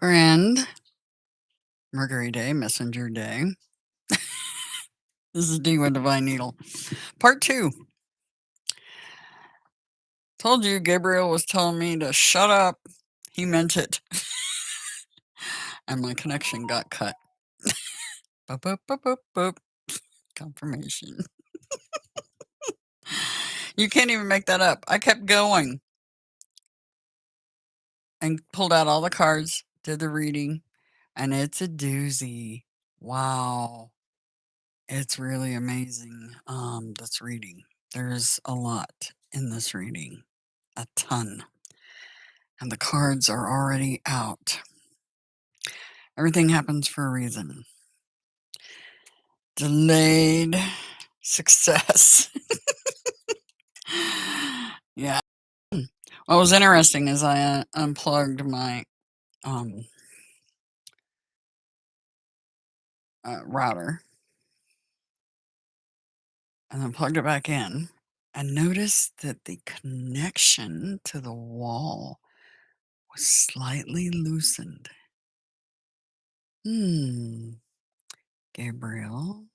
Grand Mercury Day, Messenger Day. This is D with Divine Needle. Part 2. Told you Gabriel was telling me to shut up. He meant it. And my connection got cut. Boop, boop, boop, boop, boop. Confirmation. You can't even make that up. I kept going and pulled out all the cards, did the reading, and it's a doozy. Wow. It's really amazing, this reading. There's a lot in this reading. A ton. And the cards are already out. Everything happens for a reason. Delayed success. Yeah. What was interesting is I unplugged my router and then plugged it back in and noticed that the connection to the wall was slightly loosened. Gabriel.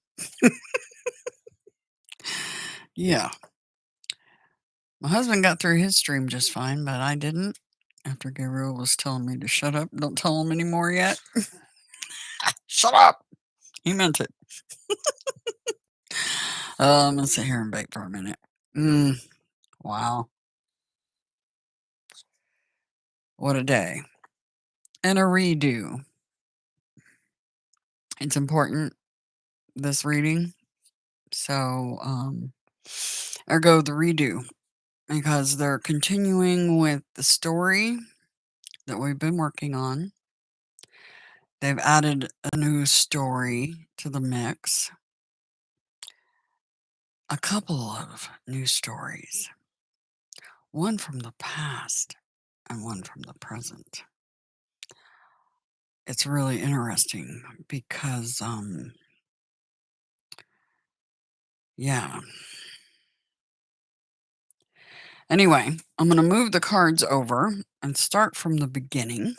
Yeah. My husband got through his stream just fine, but I didn't. After Gabriel was telling me to shut up, don't tell him anymore yet. Shut up! He meant it. I'm gonna sit here and bake for a minute. Wow. What a day. And a redo. It's important, this reading. So, ergo the redo. Because they're continuing with the story that we've been working on. They've added a new story to the mix. A couple of new stories. One from the past and one from the present. It's really interesting because, yeah. Anyway, I'm going to move the cards over and start from the beginning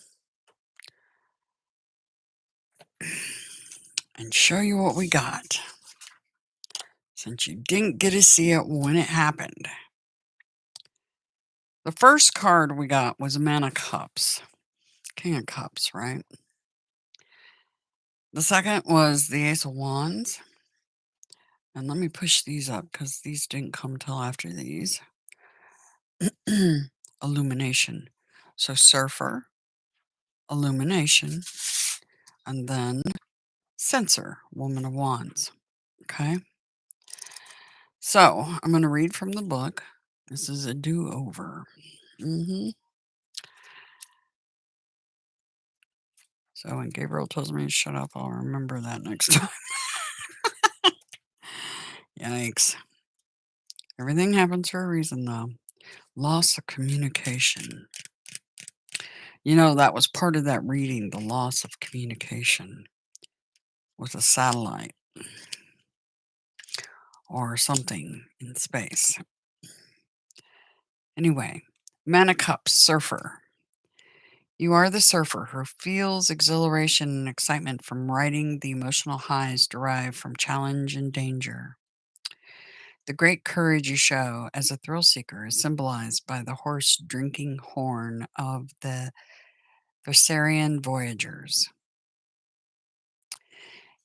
and show you what we got, since you didn't get to see it when it happened. The first card we got was a Man of Cups. King of Cups, right? The second was the Ace of Wands. And let me push these up because these didn't come till after these. Illumination. So Surfer, Illumination, and then Censor, Woman of Wands. Okay? So I'm going to read from the book. This is a do-over. So when Gabriel tells me to shut up, I'll remember that next time. Yikes. Everything happens for a reason, though. Loss of communication. You know, that was part of that reading, the loss of communication with a satellite or something in space. Anyway, Man of Cups, Surfer. You are the surfer who feels exhilaration and excitement from riding the emotional highs derived from challenge and danger. The great courage you show as a thrill seeker is symbolized by the hoarse drinking horn of the Versarian voyagers.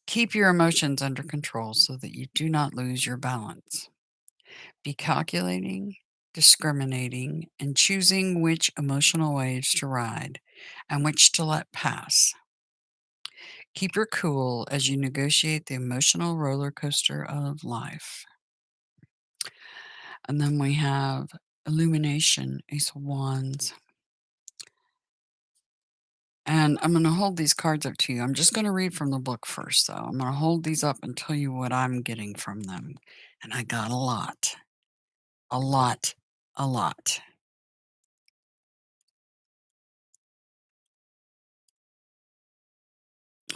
Keep your emotions under control so that you do not lose your balance. Be calculating, discriminating, and choosing which emotional waves to ride and which to let pass. Keep your cool as you negotiate the emotional roller coaster of life. And then we have Illumination, Ace of Wands. And I'm going to hold these cards up to you. I'm just going to read from the book first, though. I'm going to hold these up and tell you what I'm getting from them. And I got a lot. A lot. A lot.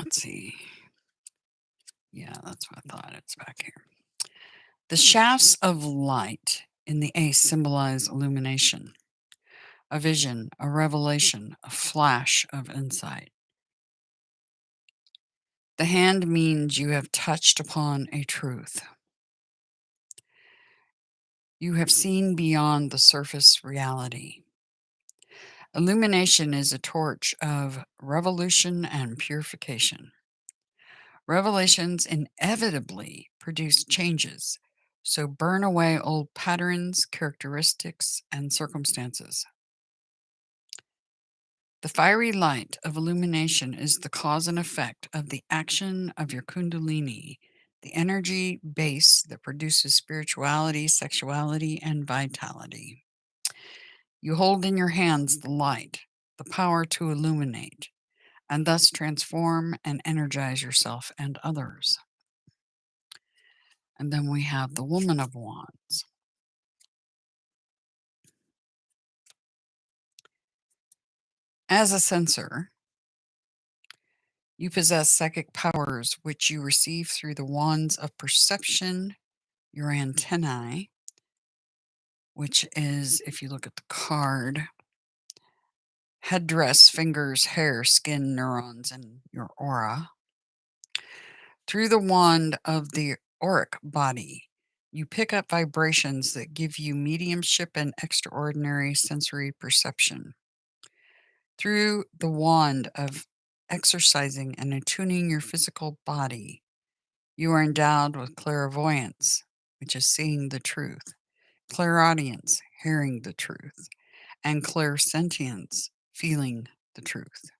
Let's see. Yeah, that's what I thought. It's back here. The shafts of light in the ace symbolize illumination, a vision, a revelation, a flash of insight. The hand means you have touched upon a truth. You have seen beyond the surface reality. Illumination is a torch of revolution and purification. Revelations inevitably produce changes, so burn away old patterns, characteristics, and circumstances. The fiery light of illumination is the cause and effect of the action of your Kundalini, the energy base that produces spirituality, sexuality, and vitality. You hold in your hands the light, the power to illuminate, and thus transform and energize yourself and others. And then we have the Woman of Wands. As a sensor, you possess psychic powers which you receive through the wands of perception, your antennae, which is, if you look at the card, headdress, fingers, hair, skin, neurons, and your aura. Through the wand of the auric body, you pick up vibrations that give you mediumship and extraordinary sensory perception. Through the wand of exercising and attuning your physical body, you are endowed with clairvoyance, which is seeing the truth, clairaudience, hearing the truth, and clairsentience, feeling the truth.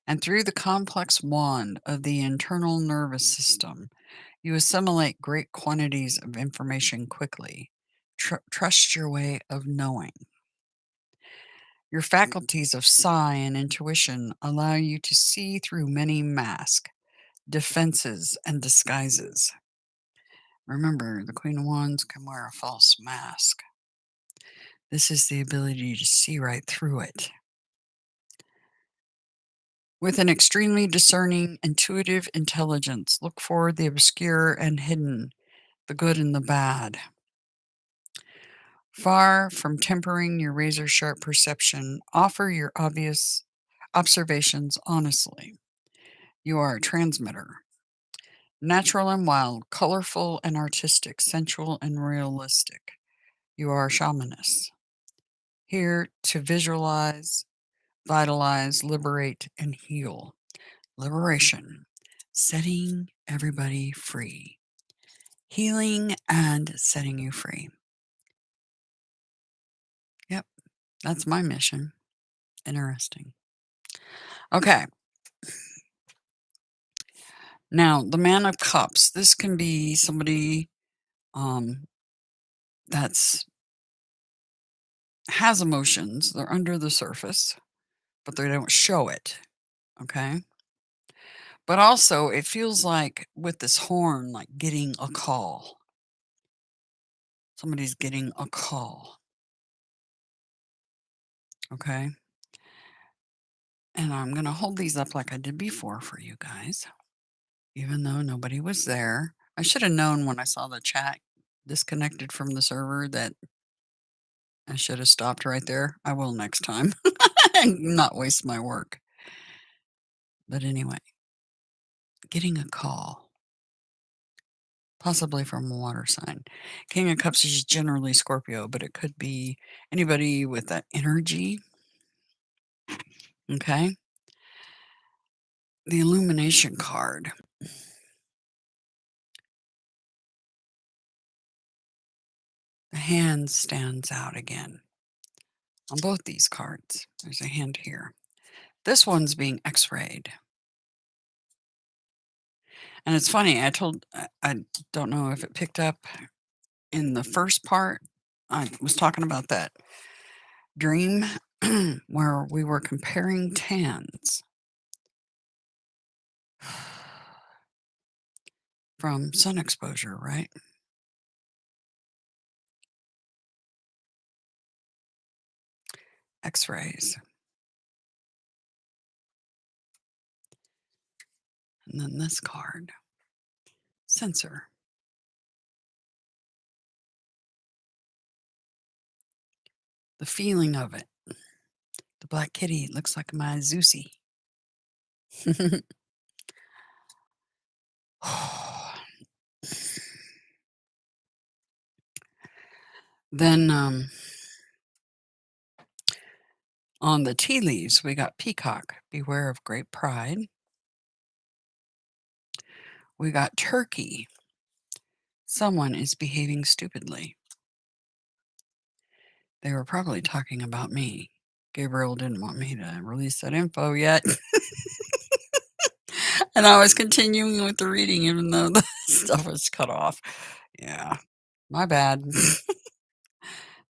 And through the complex wand of the internal nervous system, you assimilate great quantities of information quickly. Trust your way of knowing. Your faculties of psi and intuition allow you to see through many masks, defenses, and disguises. Remember, the Queen of Wands can wear a false mask. This is the ability to see right through it. With an extremely discerning, intuitive intelligence, look for the obscure and hidden, the good and the bad. Far from tempering your razor-sharp perception, offer your obvious observations honestly. You are a transmitter. Natural and wild, colorful and artistic, sensual and realistic. You are a shamanist. Here to visualize, vitalize, liberate, and heal. Liberation. Setting everybody free. Healing and setting you free. Yep, that's my mission. Interesting. Okay. Now, the Man of Cups. This can be somebody that's has emotions. They're under the surface, but they don't show it. Okay. But also, it feels like with this horn, like getting a call. Somebody's getting a call. Okay. And I'm going to hold these up like I did before for you guys, even though nobody was there. I should have known when I saw the chat disconnected from the server that I should have stopped right there. I will next time and not waste my work. But anyway, getting a call, possibly from a water sign. King of Cups is generally Scorpio, but it could be anybody with that energy. Okay. The illumination card. The hand stands out again on both these cards. There's a hand here. This one's being x-rayed. And it's funny, I don't know if it picked up in the first part. I was talking about that dream where we were comparing tans from sun exposure, right? X-rays. And then this card, sensor. The feeling of it. The black kitty looks like my Zeusy. Then, on the tea leaves, we got peacock, beware of great pride. We got turkey, someone is behaving stupidly. They were probably talking about me. Gabriel didn't want me to release that info yet. And I was continuing with the reading even though the stuff was cut off. Yeah, my bad.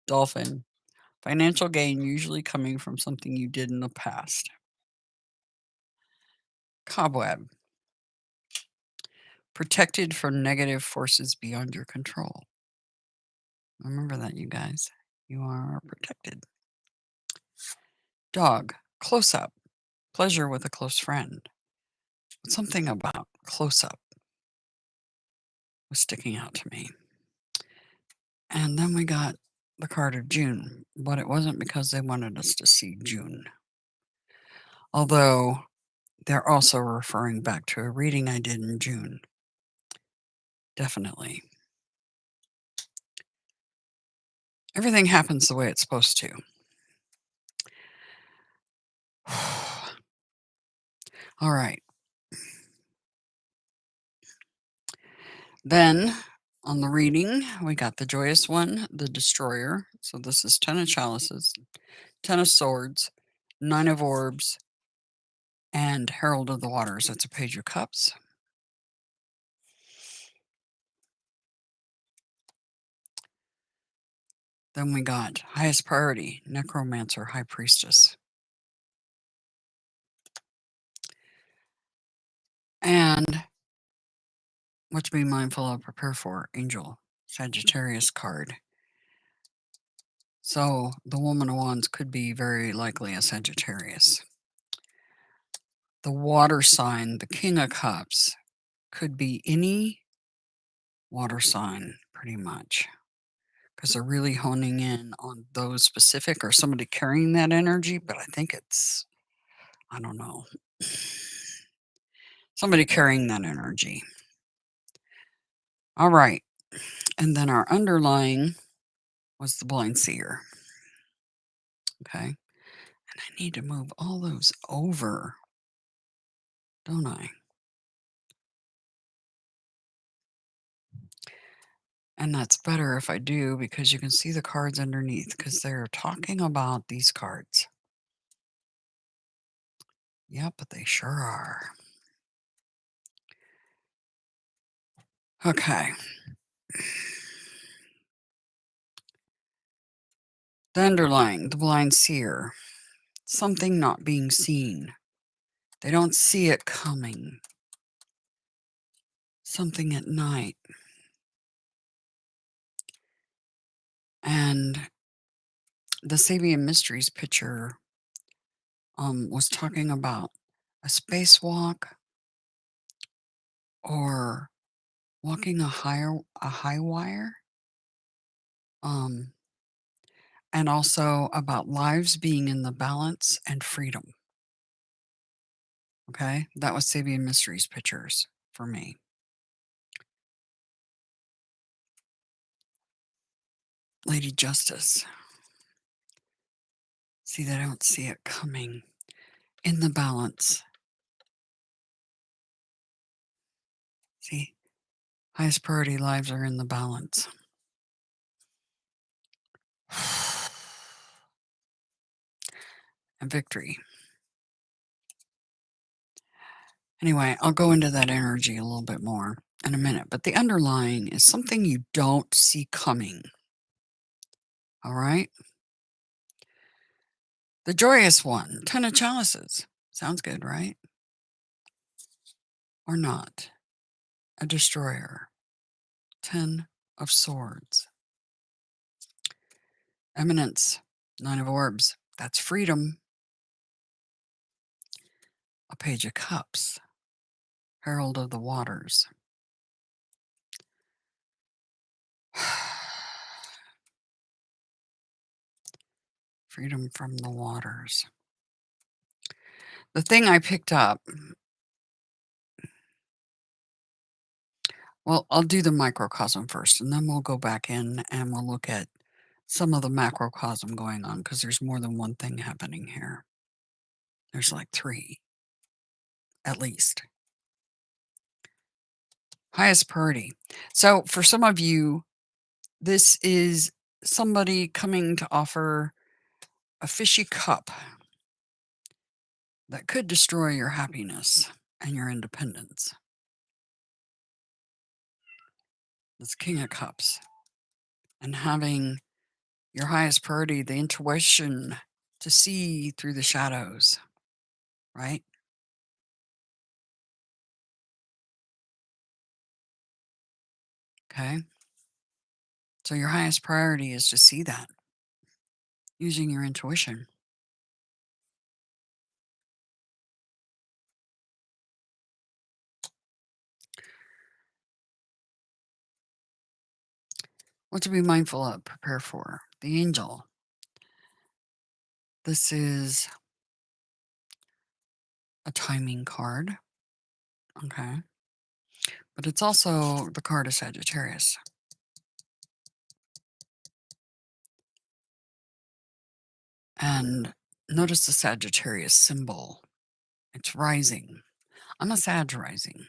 Dolphin, financial gain usually coming from something you did in the past. Cobweb, protected from negative forces beyond your control. Remember that, you guys. You are protected. Dog, close up, pleasure with a close friend. Something about close up was sticking out to me. And then we got the card of June, but it wasn't because they wanted us to see June. Although they're also referring back to a reading I did in June. Definitely. Everything happens the way it's supposed to. All right. Then on the reading, we got the joyous one, the destroyer. So this is 10 of chalices, 10 of swords, 9 of orbs, and herald of the waters. That's a page of cups. Then we got highest priority, necromancer, high priestess. And what to be mindful of, prepare for, angel, Sagittarius card. So the woman of wands could be very likely a Sagittarius. The water sign, the king of cups, could be any water sign pretty much, because they're really honing in on those specific or somebody carrying that energy. But I think it's, I don't know, somebody carrying that energy. All right. And then our underlying was the blind seer. Okay. And I need to move all those over, don't I? And that's better if I do, because you can see the cards underneath, because they're talking about these cards. Yep, but they sure are. Okay. The underlying, the blind seer. Something not being seen. They don't see it coming. Something at night. And the Sabian Mysteries picture was talking about a spacewalk or walking a high wire. And also about lives being in the balance and freedom. Okay, that was Sabian Mysteries pictures for me. Lady Justice. See, they don't see it coming. In the balance. See, highest priority lives are in the balance. And victory. Anyway, I'll go into that energy a little bit more in a minute. But the underlying is something you don't see coming. All right? The joyous one, 10 of chalices. Sounds good, right? Or not. A destroyer, 10 of swords. Eminence, 9 of orbs. That's freedom. A page of cups. Herald of the waters. Freedom from the waters. The thing I picked up Well, I'll do the microcosm first, and then we'll go back in and we'll look at some of the macrocosm going on because there's more than one thing happening here. There's like 3, at least. Highest priority. So for some of you, this is somebody coming to offer a fishy cup that could destroy your happiness and your independence. It's King of Cups. And having your highest priority, the intuition to see through the shadows, right? Okay. So your highest priority is to see that using your intuition. What to be mindful of, prepare for. The angel. This is a timing card. Okay. But it's also the card of Sagittarius. And notice the Sagittarius symbol. It's rising. I'm a Sag rising.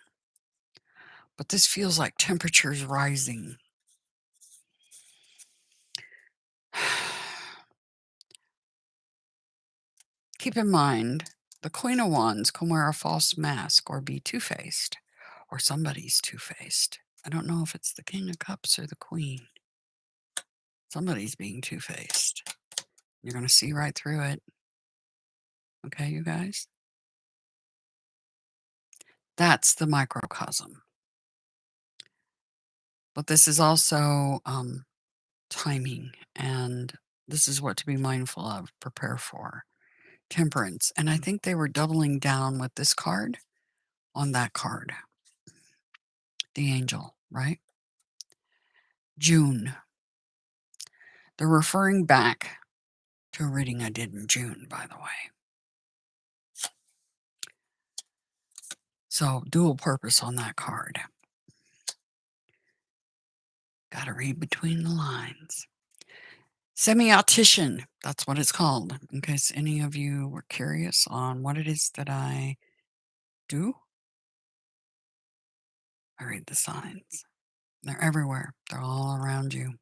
But this feels like temperatures rising. Keep in mind, the Queen of Wands can wear a false mask or be two-faced, or somebody's two-faced. I don't know if it's the King of Cups or the Queen. Somebody's being two-faced. You're going to see right through it. Okay, you guys? That's the microcosm. But this is also timing, and this is what to be mindful of, prepare for. Temperance. And I think they were doubling down with this card on that card. The angel, right? June. They're referring back to a reading I did in June, by the way. So dual purpose on that card. Got to read between the lines. Semi-INTUITION, that's what it's called, in case any of you were curious on what it is that I do. I read the signs. They're everywhere. They're all around you.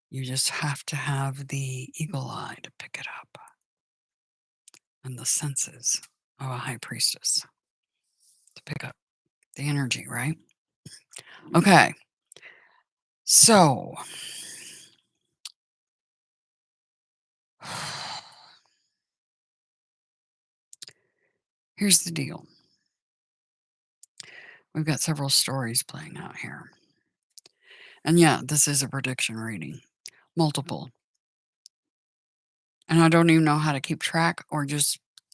You just have to have the eagle eye to pick it up and the senses of a high priestess to pick up the energy, right? Okay. So, here's the deal. We've got several stories playing out here. And yeah, this is a prediction reading. Multiple. And I don't even know how to keep track or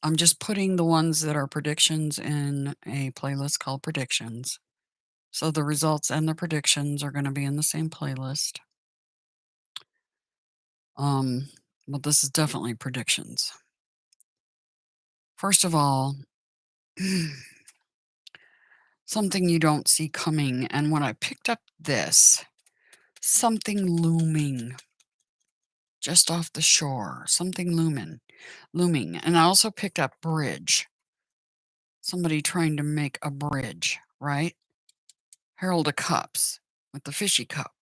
I'm just putting the ones that are predictions in a playlist called predictions. So the results and the predictions are going to be in the same playlist. But this is definitely predictions. First of all, something you don't see coming. And when I picked up this, something looming just off the shore, something looming. And I also picked up bridge. Somebody trying to make a bridge, right? Herald of Cups with the fishy cup.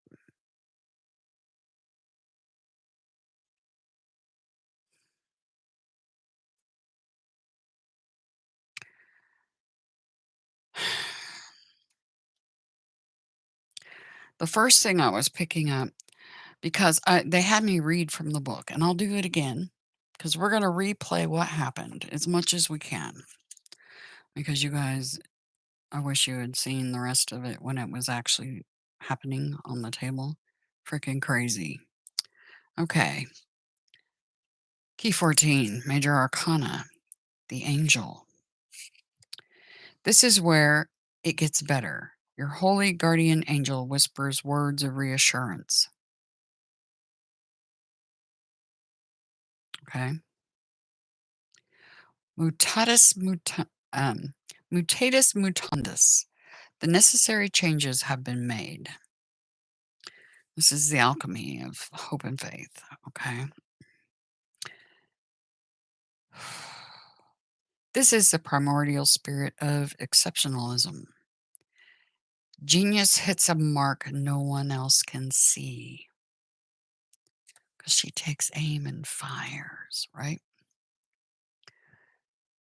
The first thing I was picking up, because they had me read from the book, and I'll do it again, because we're going to replay what happened as much as we can. Because you guys, I wish you had seen the rest of it when it was actually happening on the table. Freaking crazy. Okay. Key 14, Major Arcana, the Angel. This is where it gets better. Your holy guardian angel whispers words of reassurance. Okay. Mutatis mutandis. The necessary changes have been made. This is the alchemy of hope and faith, okay? This is the primordial spirit of exceptionalism. Genius hits a mark no one else can see because she takes aim and fires, right?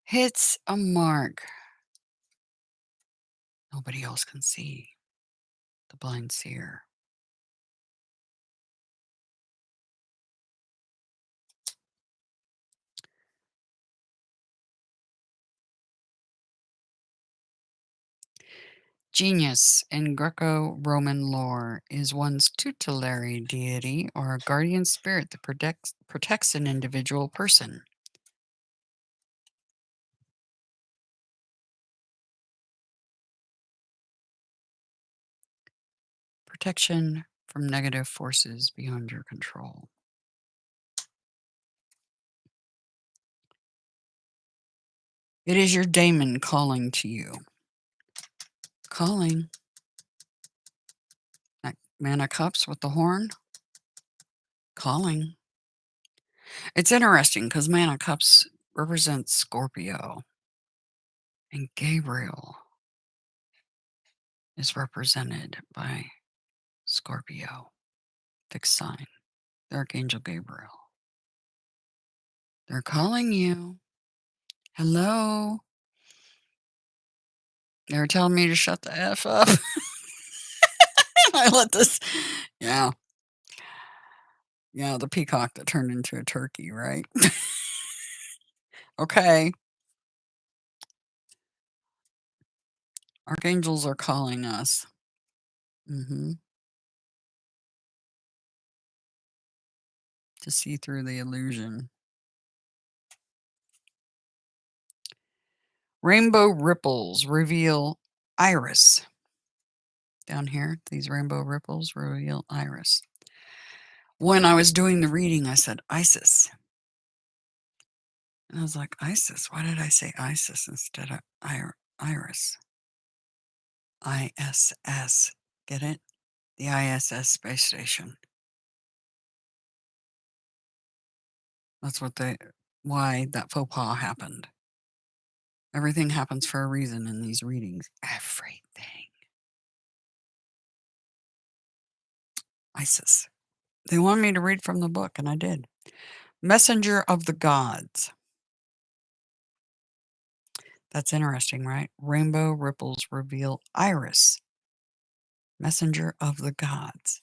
Hits a mark nobody else can see. The blind seer. Genius in Greco-Roman lore is one's tutelary deity or a guardian spirit that protects an individual person. Protection from negative forces beyond your control. It is your daemon calling to you. Calling. That Man of Cups with the horn. Calling. It's interesting because Man of Cups represents Scorpio. And Gabriel is represented by Scorpio. Fixed sign. The Archangel Gabriel. They're calling you. Hello. They were telling me to shut the F up. I let this. Yeah. Yeah, the peacock that turned into a turkey, right? Okay. Archangels are calling us. To see through the illusion. Rainbow ripples reveal iris. Down here, these rainbow ripples reveal iris. When I was doing the reading, I said Isis. And I was like, Isis? Why did I say Isis instead of iris? ISS. Get it? The ISS space station. That's why that faux pas happened. Everything happens for a reason in these readings. Everything. Isis. They wanted me to read from the book, and I did. Messenger of the Gods. That's interesting, right? Rainbow ripples reveal iris. Messenger of the Gods.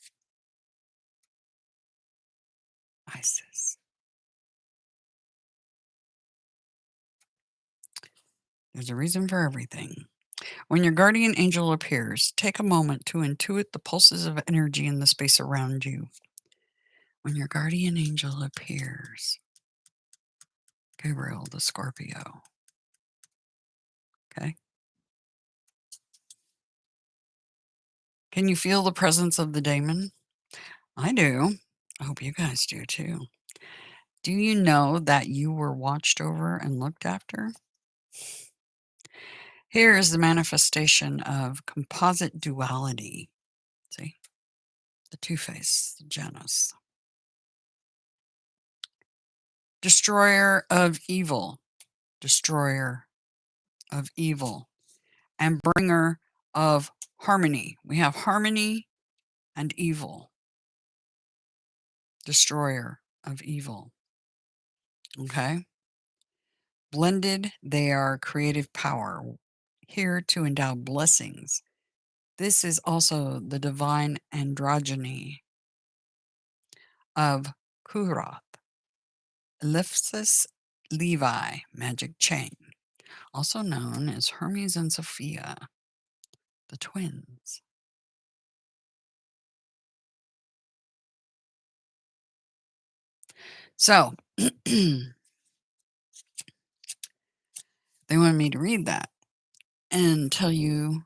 Isis. There's a reason for everything. When your guardian angel appears, take a moment to intuit the pulses of energy in the space around you. When your guardian angel appears, Gabriel the Scorpio. Okay. Can you feel the presence of the daemon? I do. I hope you guys do too. Do you know that you were watched over and looked after? Here is the manifestation of composite duality. See? The two-face, the Janus. Destroyer of evil. Destroyer of evil. And bringer of harmony. We have harmony and evil. Destroyer of evil. Okay? Blended, they are creative power, here to endow blessings. This is also the divine androgyny of Kuroth, Ellipsis Levi, magic chain, also known as Hermes and Sophia, the twins. So, they wanted me to read that and tell you,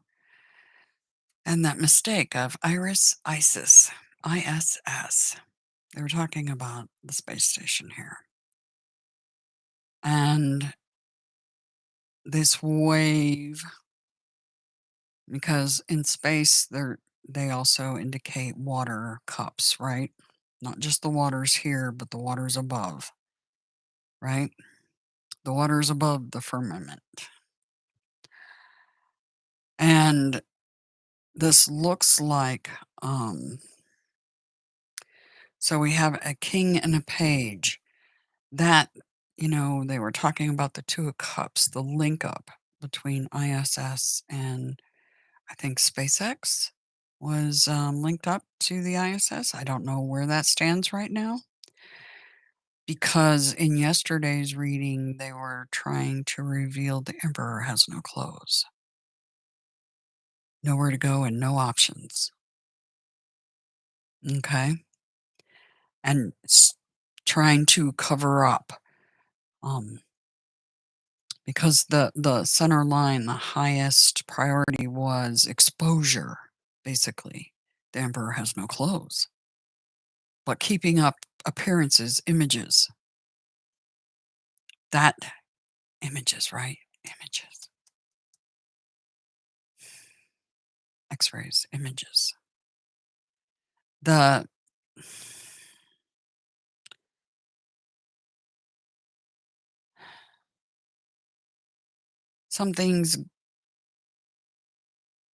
and that mistake of Iris, ISIS. They were talking about the space station here. And this wave because in space they also indicate water cups, right? Not just the waters here, but the waters above, right? The waters above the firmament. And this looks like so we have a king and a page. That, they were talking about the Two of Cups, the link up between ISS and I think SpaceX was linked up to the ISS. I don't know where that stands right now because in yesterday's reading, they were trying to reveal the Emperor has no clothes, nowhere to go, and no options. Okay. And trying to cover up. Because the center line, the highest priority was exposure, basically. The emperor has no clothes. But keeping up appearances, images. That images, right? Images. X-rays, images. The something's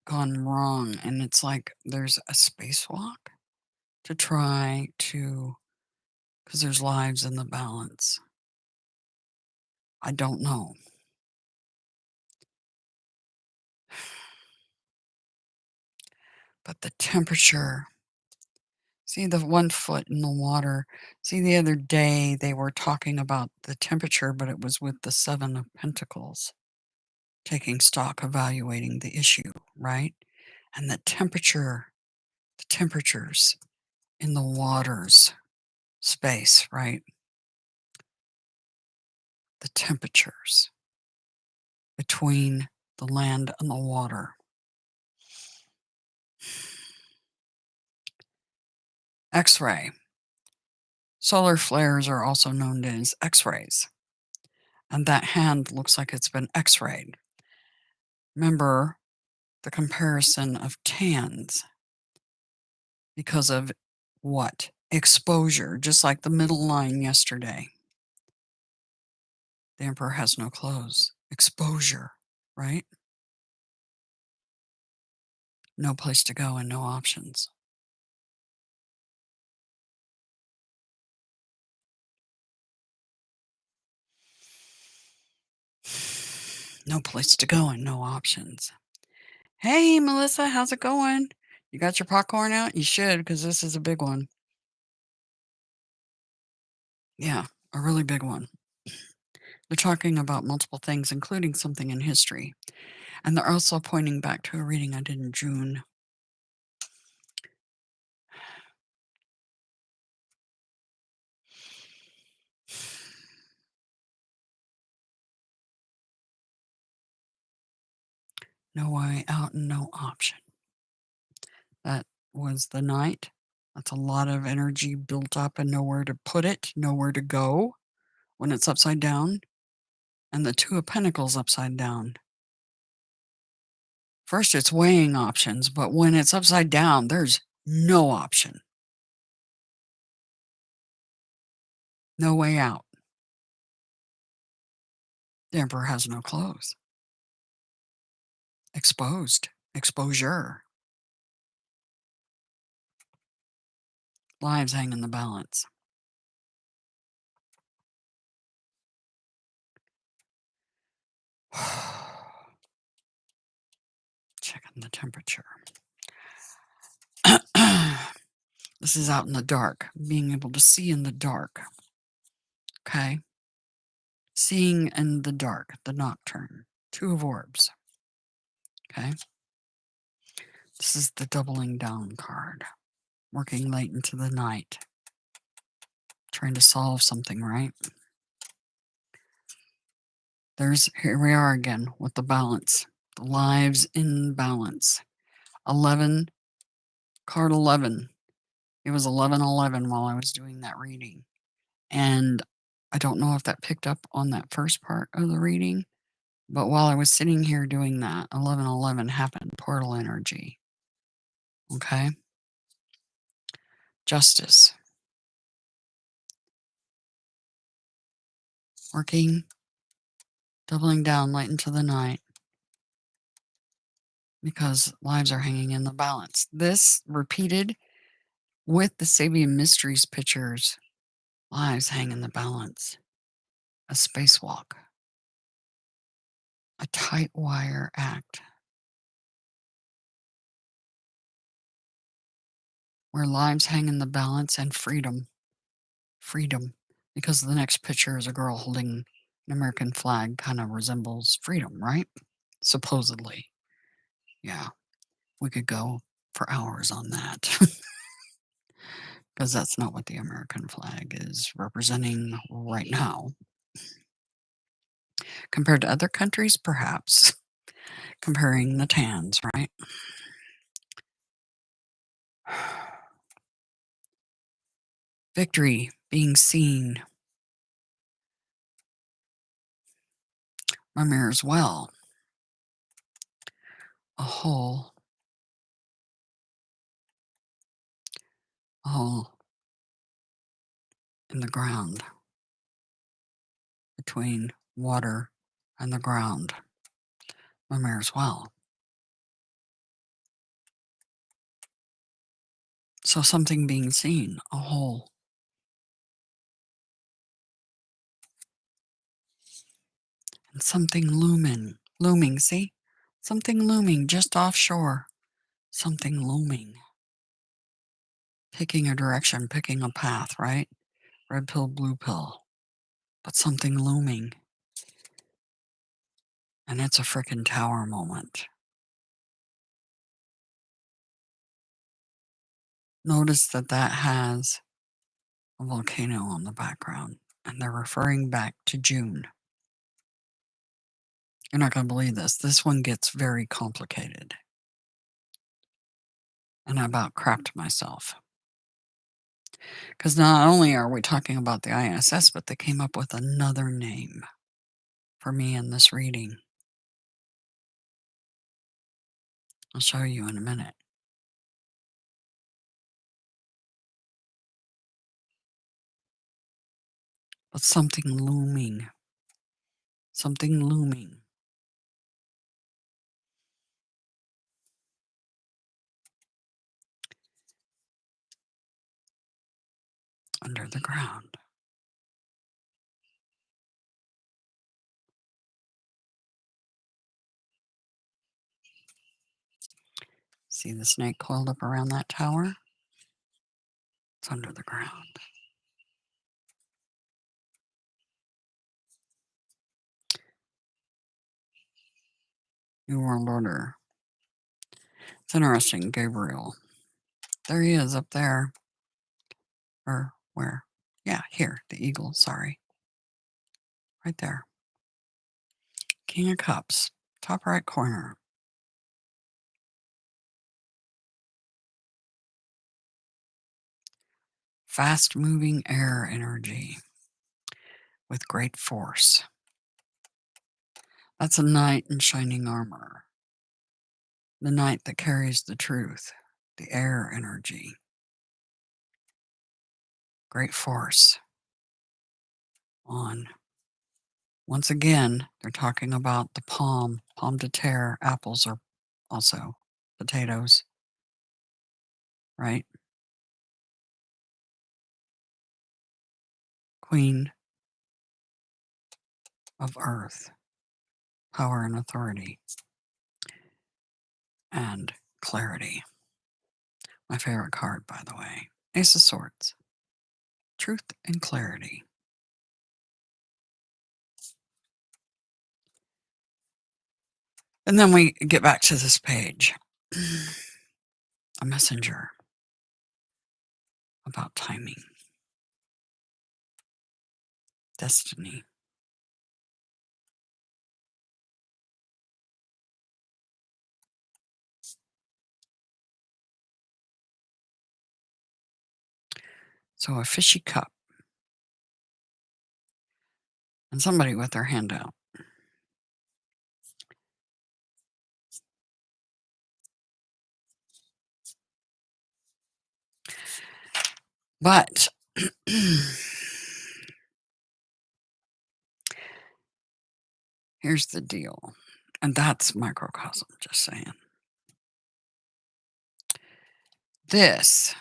gone wrong, and it's like there's a spacewalk to try to, because there's lives in the balance. I don't know. But the temperature, see the 1 foot in the water. See, the other day they were talking about the temperature, but it was with the 7 of Pentacles, taking stock, evaluating the issue, right? And the temperatures in the waters space, right? The temperatures between the land and the water. X-ray. Solar flares are also known as X-rays. And that hand looks like it's been X-rayed. Remember the comparison of tans because of what? Exposure, just like the middle line yesterday. The emperor has no clothes. Exposure, right? No place to go and no options. No place to go and no options. Hey, Melissa, how's it going? You got your popcorn out? You should, because this is a big one. Yeah, a really big one. They're talking about multiple things, including something in history. And they're also pointing back to a reading I did in June. No way out and no option. That was the Knight. That's a lot of energy built up and nowhere to put it, nowhere to go when it's upside down. And the Two of Pentacles upside down. First, it's weighing options, but when it's upside down, there's no option. No way out. The Emperor has no clothes. Exposed. Exposure. Lives hang in the balance. Checking the temperature. This is out in the dark, being able to see in the dark. Okay? Seeing in the dark, the nocturne. Two of Orbs. Okay? This is the doubling down card. Working late into the night. Trying to solve something, right? Here we are again with the balance. The lives in balance. 11, card 11. It was 11:11 while I was doing that reading. And I don't know if that picked up on that first part of the reading, But while I was sitting here doing that, 11:11 happened, portal energy. Okay? Justice. Working, doubling down late into the night because lives are hanging in the balance. This repeated with the Sabian Mysteries pictures. Lives hang in the balance. A spacewalk. A tight wire act. Where lives hang in the balance and freedom. Freedom. Because the next picture is a girl holding an American flag, kind of resembles freedom, right? Supposedly. Yeah. We could go for hours on that. Because that's not what the American flag is representing right now. Compared to other countries, perhaps. Comparing the tans, right? Victory being seen. My mirror's well. A hole. A hole in the ground. Between water and the ground. My mirror's well. So something being seen. A hole. And something looming, see? Something looming just offshore. Something looming. Picking a direction, picking a path, right? Red pill, blue pill. But something looming. And it's a frickin' tower moment. Notice that that has a volcano on the background. And they're referring back to June. You're not going to believe this. This one gets very complicated. And I about crapped myself. Because not only are we talking about the ISS, but they came up with another name for me in this reading. I'll show you in a minute. But something looming. Something looming. Under the ground. See the snake coiled up around that tower? It's under the ground. New World Order. It's interesting, Gabriel. There he is up there. Or where? Yeah, here, the eagle, sorry. Right there. King of Cups, top right corner. Fast moving air energy with great force. That's a knight in shining armor. The knight that carries the truth, the air energy. Great force on. Once again, they're talking about the palm to tear. Apples are also potatoes, right? Queen of Earth, power and authority, and clarity. My favorite card, by the way. Ace of Swords, truth and clarity. And then we get back to this page. A messenger about timing, destiny. So a fishy cup. And somebody with their hand out. But here's the deal, and that's microcosm, just saying. This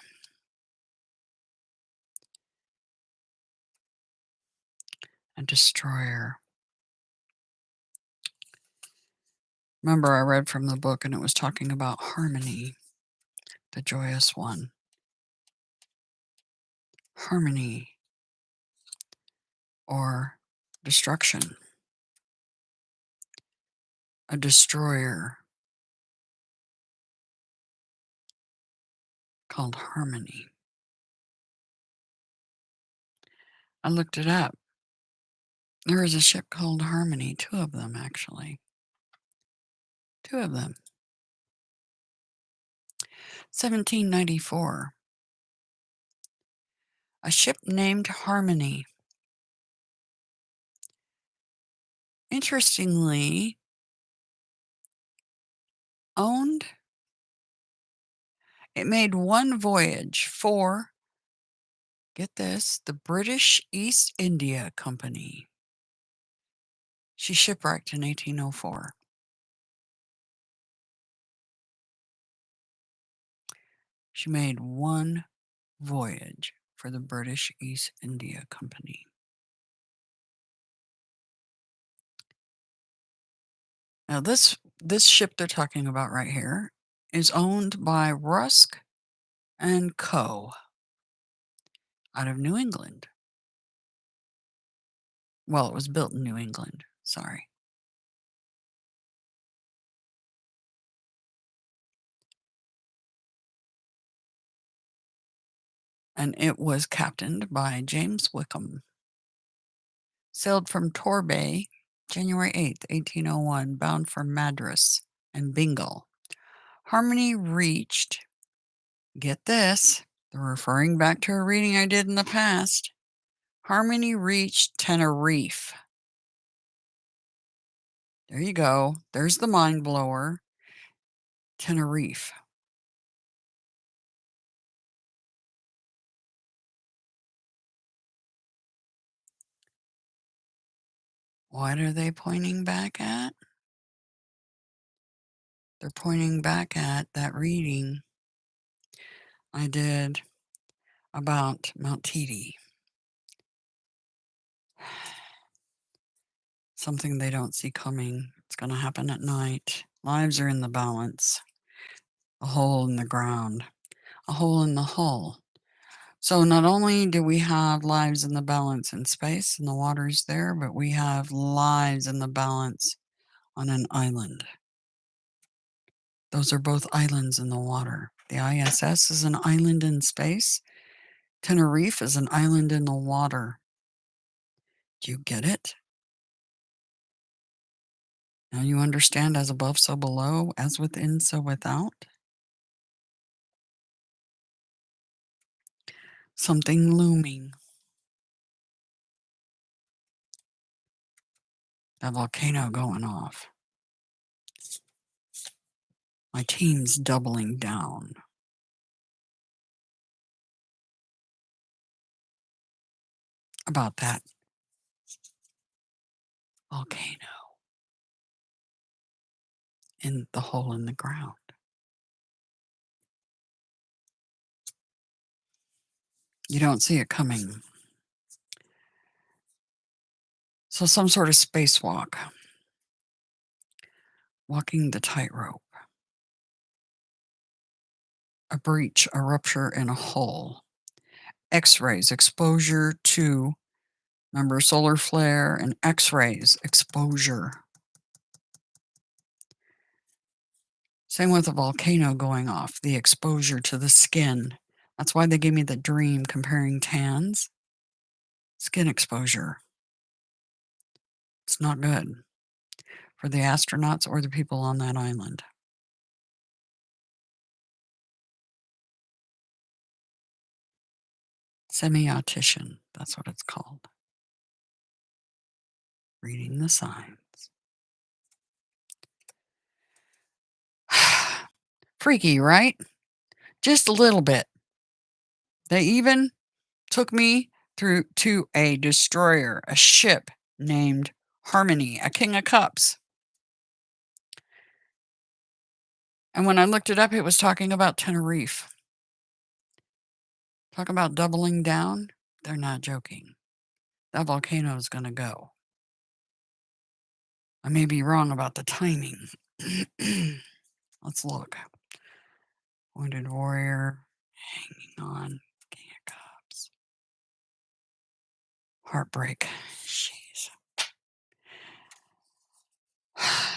a destroyer. Remember, I read from the book and it was talking about harmony, the joyous one. Harmony or destruction. A destroyer called Harmony. I looked it up. There is a ship called Harmony, 2 of them actually. 2 of them. 1794. A ship named Harmony. Interestingly, owned, it made one voyage for, get this, the British East India Company. She shipwrecked in 1804. She made one voyage for the British East India Company. Now this ship they're talking about right here is owned by Rusk and Co. out of New England. Well, it was built in New England, sorry. And it was captained by James Wickham. Sailed from Torbay, January 8th, 1801, bound for Madras and Bengal. Harmony reached, get this, they're referring back to a reading I did in the past. Harmony reached Tenerife. There you go. There's the mind blower. Tenerife. What are they pointing back at? They're pointing back at that reading I did about Mount Teide. Something they don't see coming. It's going to happen at night. Lives are in the balance. A hole in the ground. A hole in the hull. So not only do we have lives in the balance in space and the water's there, but we have lives in the balance on an island. Those are both islands in the water. The ISS is an island in space. Tenerife is an island in the water. Do you get it? Now you understand as above, so below, as within, so without? Something looming. That volcano going off. My team's doubling down. About that volcano in the hole in the ground. You don't see it coming. So some sort of spacewalk. Walking the tightrope. A breach, a rupture in a hole. X-rays, exposure to, remember, solar flare and X-rays, exposure. Same with a volcano going off, the exposure to the skin. That's why they gave me the dream comparing tans. Skin exposure. It's not good for the astronauts or the people on that island. Semiotician, that's what it's called. Reading the signs. Freaky, right? Just a little bit. They even took me through to a destroyer, a ship named Harmony, a King of Cups. And when I looked it up, it was talking about Tenerife. Talk about doubling down. They're not joking. That volcano is going to go. I may be wrong about the timing. Let's look. Wounded warrior, hanging on, King of Cups. Heartbreak. Jeez.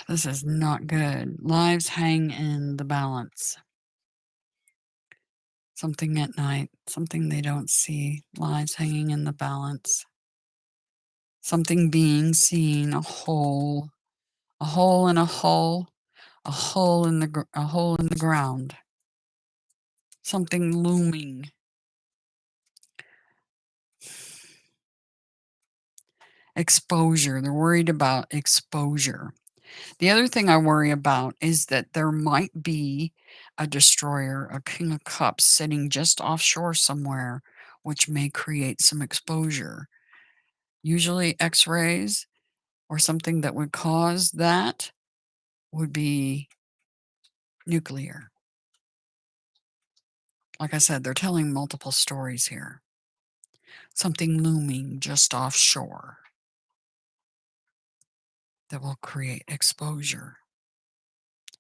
This is not good. Lives hang in the balance. Something at night, something they don't see. Lives hanging in the balance. Something being seen, a hole in a hull, a hole in the ground. Something looming. Exposure. They're worried about exposure. The other thing I worry about is that there might be a destroyer, a King of Cups, sitting just offshore somewhere, which may create some exposure. Usually X-rays or something that would cause that would be nuclear. Like I said, they're telling multiple stories here. Something looming just offshore that will create exposure.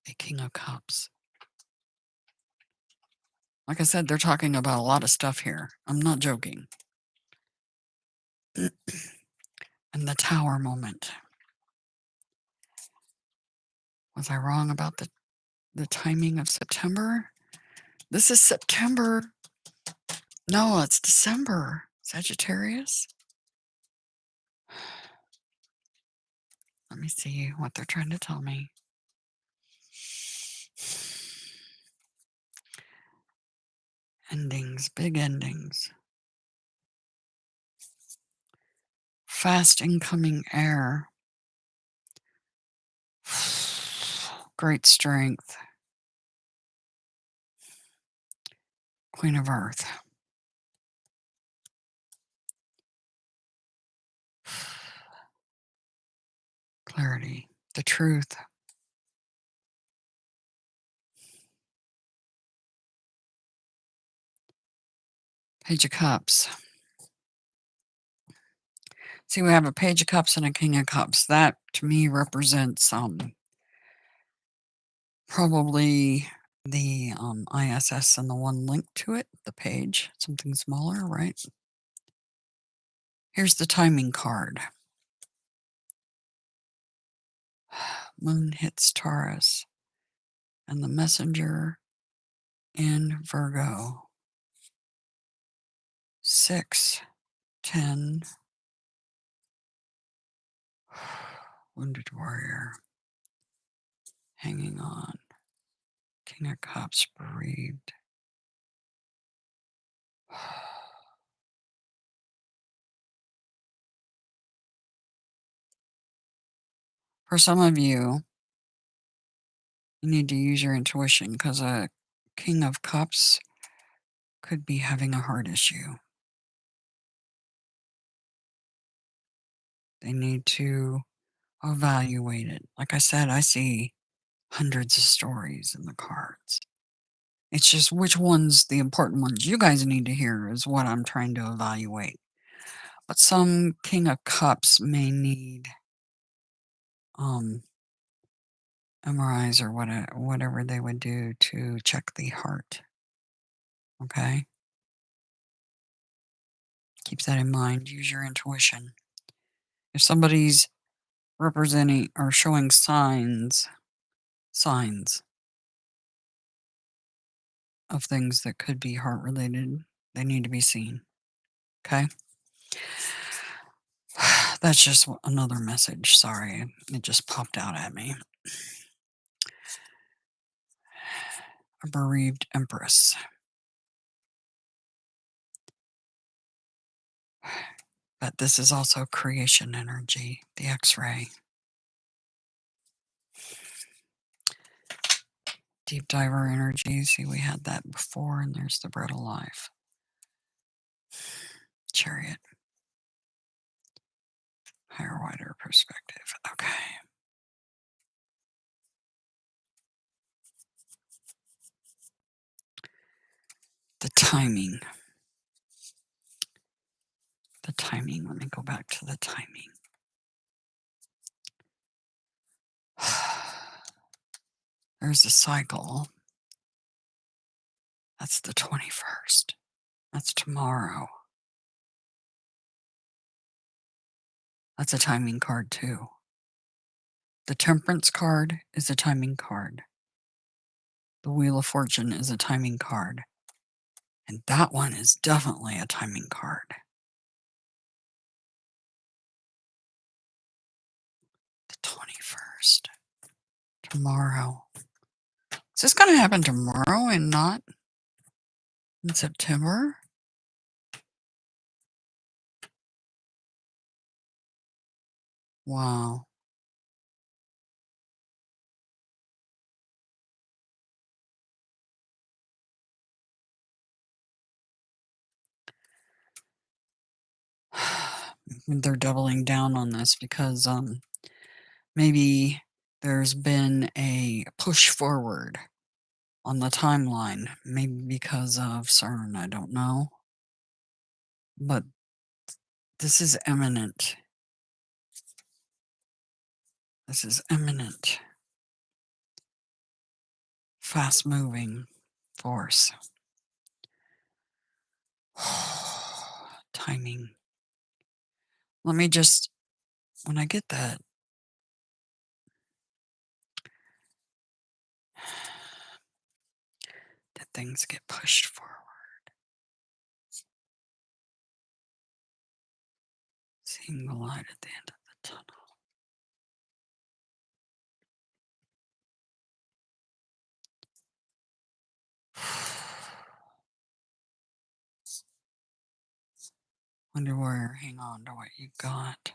A King of Cups. Like I said, they're talking about a lot of stuff here. I'm not joking. And the tower moment. Was I wrong about the timing of September? This is September. No, it's December. Sagittarius. Let me see what they're trying to tell me. Endings, big endings. Fast incoming air. Great strength. Queen of Earth. Clarity. The truth. Page of Cups. See, we have a Page of Cups and a King of Cups. That, to me, represents probably the ISS and the one linked to it, the page, something smaller, right? Here's the timing card. Moon hits Taurus, and the messenger in Virgo. 6, 10. Wounded warrior. Hanging on. King of Cups bereaved. For some of you, you need to use your intuition because a King of Cups could be having a heart issue. They need to evaluate it. Like I said, I see hundreds of stories in the cards. It's just which ones, the important ones you guys need to hear, is what I'm trying to evaluate. But some King of Cups may need MRIs or whatever they would do to check the heart. Okay? Keep that in mind. Use your intuition. If somebody's representing or showing signs of things that could be heart related, they need to be seen. Okay? That's just another message. Sorry, it just popped out at me. A bereaved empress. But this is also creation energy, the X-ray. Deep diver energy. See, we had that before, and there's the bread of life. perspective. Okay. The timing. The timing. Let me go back to the timing. There's a cycle. That's the 21st. That's tomorrow. That's a timing card too. The Temperance card is a timing card. The Wheel of Fortune is a timing card. And that one is definitely a timing card. The 21st. Tomorrow. Is this going to happen tomorrow and not in September? Wow. They're doubling down on this because maybe there's been a push forward on the timeline, maybe because of CERN, I don't know. But this is imminent. This is imminent. Fast moving force. Timing. Let me just, when I get that, did things get pushed forward? Seeing the light at the end of the tunnel. Wonder where, hang on to what you got.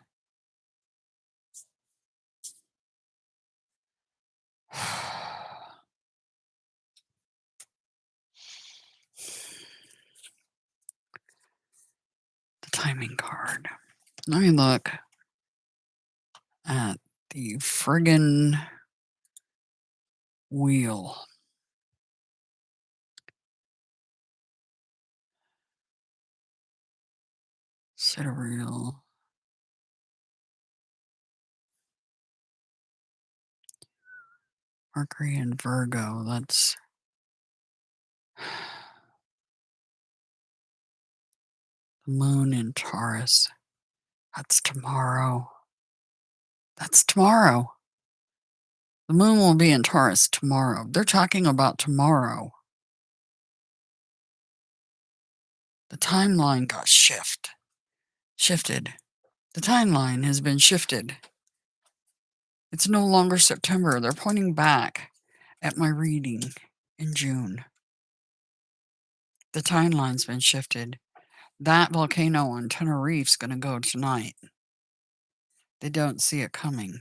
The timing card. Let me look at the friggin' wheel. Sidereal. Mercury and Virgo. That's the moon in Taurus. That's tomorrow. That's tomorrow. The moon will be in Taurus tomorrow. They're talking about tomorrow. The timeline got shifted. The timeline has been shifted. It's no longer September. They're pointing back at my reading in June. The timeline's been shifted. That volcano on Tenerife's going to go tonight. They don't see it coming.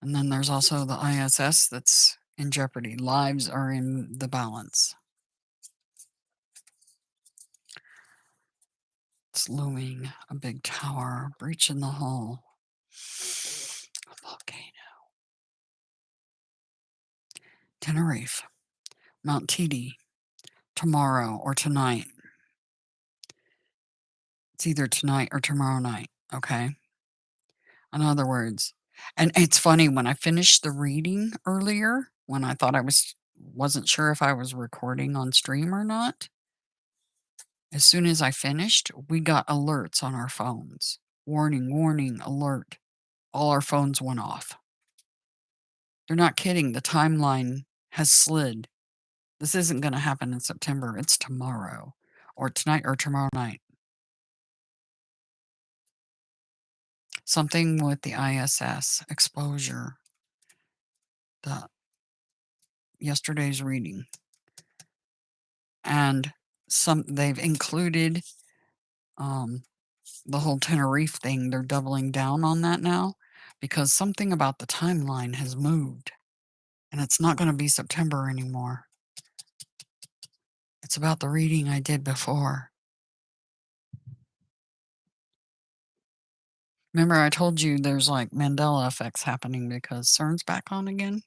And then there's also the ISS that's in jeopardy. Lives are in the balance. It's looming, a big tower, breach in the hull. A volcano. Tenerife, Mount Teide, tomorrow or tonight. It's either tonight or tomorrow night, okay? In other words, and it's funny, when I finished the reading earlier, when I thought wasn't sure if I was recording on stream or not, as soon as I finished, we got alerts on our phones. Warning, warning, alert. All our phones went off. They're not kidding. The timeline has slid. This isn't going to happen in September. It's tomorrow or tonight or tomorrow night. Something with the ISS exposure. Yesterday's reading. And they've included the whole Tenerife thing. They're doubling down on that now because something about the timeline has moved. And it's not going to be September anymore. It's about the reading I did before. Remember I told you there's, like, Mandela effects happening because CERN's back on again?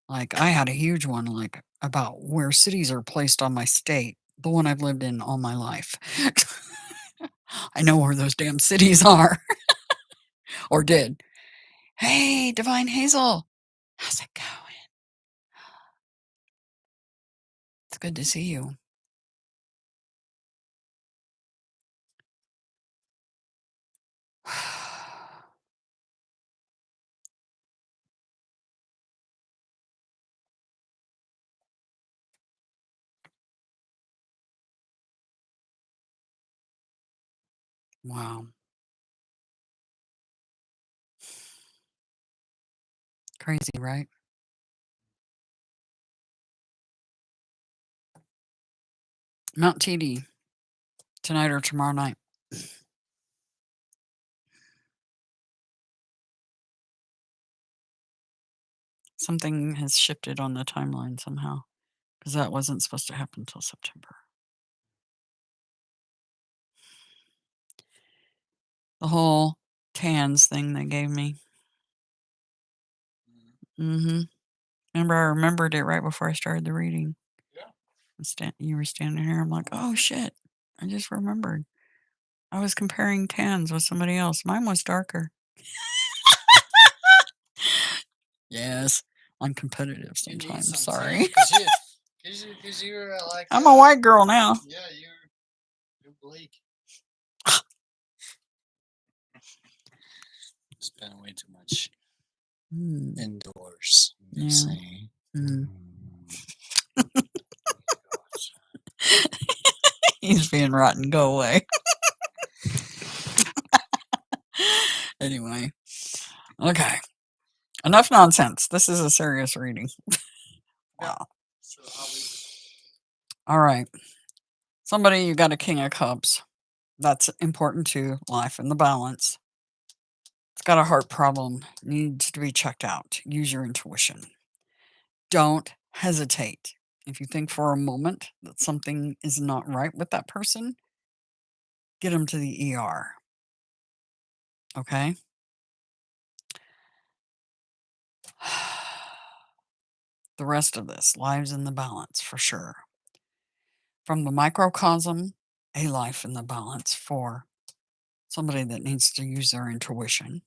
Like, I had a huge one, like, about where cities are placed on my state, the one I've lived in all my life. I know where those damn cities are, or did. "Hey, Divine Hazel, how's it going? It's good to see you." Wow. Crazy, right? Mount Teide, tonight or tomorrow night. Something has shifted on the timeline somehow, because that wasn't supposed to happen until September. The whole TANS thing they gave me. Mhm. Remember, I remembered it right before I started the reading. You were standing here, I'm like, "Oh, shit. I just remembered. I was comparing TANs with somebody else. Mine was darker." Yes. I'm competitive You need sometimes, some sorry. because you're like I'm a white girl now. yeah, you're Blake. Spend way too much Mm, indoors. They yeah. say. Mm. He's being rotten. Go away. Anyway. Okay. Enough nonsense. This is a serious reading. Wow. So I'll leave it. All right. Somebody, you got a King of Cups. That's important too. Life and the balance. It's got a heart problem. Needs to be checked out. Use your intuition. Don't hesitate. If you think for a moment that something is not right with that person, get them to the ER. Okay? The rest of this, lives in the balance for sure. From the microcosm, a life in the balance for somebody that needs to use their intuition.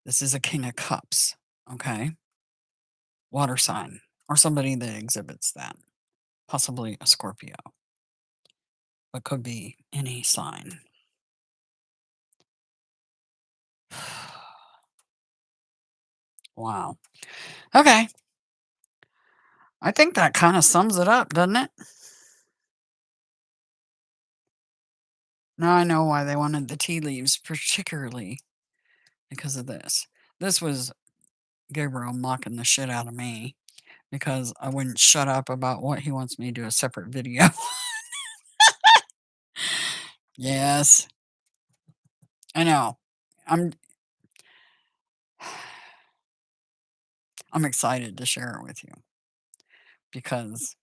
This is a King of Cups, okay? Water sign, or somebody that exhibits that. Possibly a Scorpio, but could be any sign. Wow. Okay. I think that kind of sums it up, doesn't it? Now I know why they wanted the tea leaves, particularly because of this. This was Gabriel mocking the shit out of me because I wouldn't shut up about what he wants me to do a separate video. Yes, I know. I'm I'm excited to share it with you because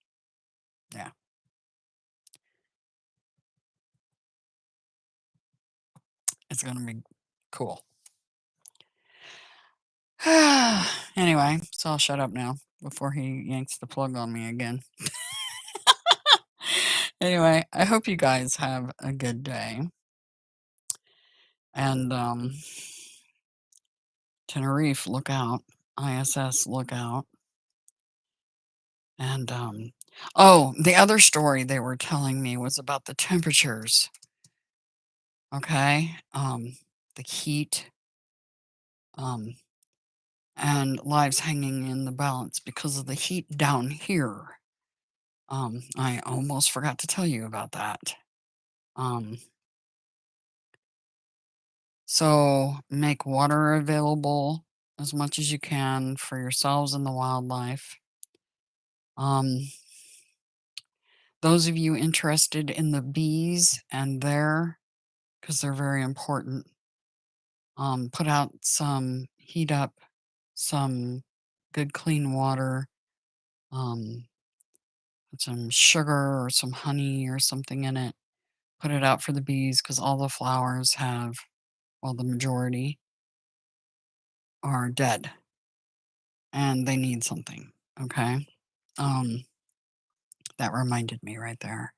yeah, it's gonna be cool. Anyway, so I'll shut up now before he yanks the plug on me again. Anyway, I hope you guys have a good day. And Tenerife, look out. ISS, look out. And oh, the other story they were telling me was about the temperatures. Okay? The heat, um, and lives hanging in the balance because of the heat down here. I almost forgot to tell you about that. Um, so make water available as much as you can for yourselves and the wildlife. Um, those of you interested in the bees and their, because they're very important, put out some, heat up some good clean water, um, put some sugar or some honey or something in it. Put it out for the bees because all the flowers have while the majority are dead and they need something. Okay. Um, that reminded me right there.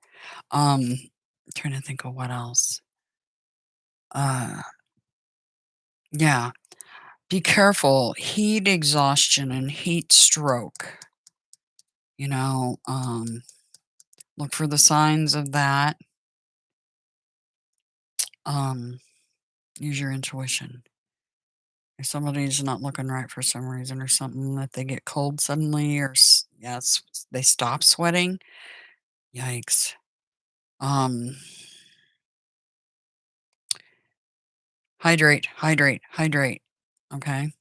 Trying to think of what else. Uh, yeah. Be careful. Heat exhaustion and heat stroke. You know, look for the signs of that. Um, use your intuition. If somebody's not looking right for some reason or something, if they get cold suddenly or yes, they stop sweating. Yikes. Um, hydrate, hydrate, hydrate. Okay,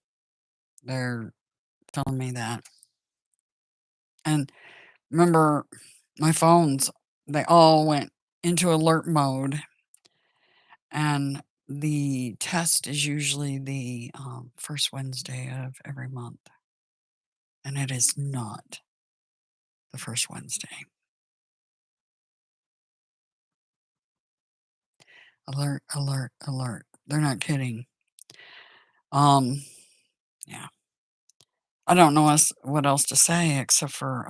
they're telling me that. And remember, my phones, they all went into alert mode, and the test is usually the first Wednesday of every month, and it is not the first Wednesday. Alert, alert, alert. They're not kidding. Um, yeah. I don't know what else to say except for,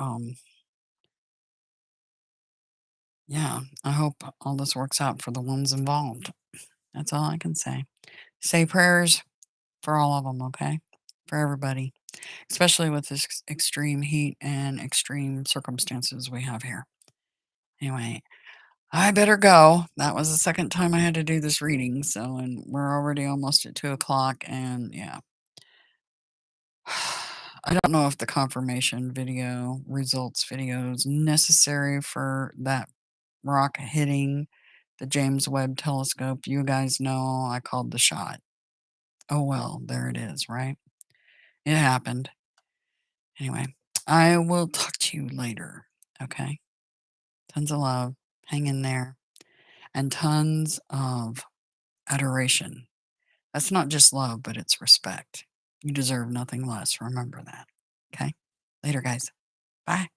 yeah, I hope all this works out for the ones involved. That's all I can say. Say prayers for all of them, okay? For everybody, especially with this extreme heat and extreme circumstances we have here. Anyway, I better go. That was the second time I had to do this reading, so and we're already almost at 2 o'clock, and yeah. I don't know if the confirmation video is necessary for that rock hitting the James Webb Telescope. You guys know I called the shot. Oh well, there it is, right? It happened. Anyway, I will talk to you later. Okay? Tons of love. Hang in there. And tons of adoration. That's not just love, but it's respect. You deserve nothing less. Remember that. Okay? Later, guys. Bye.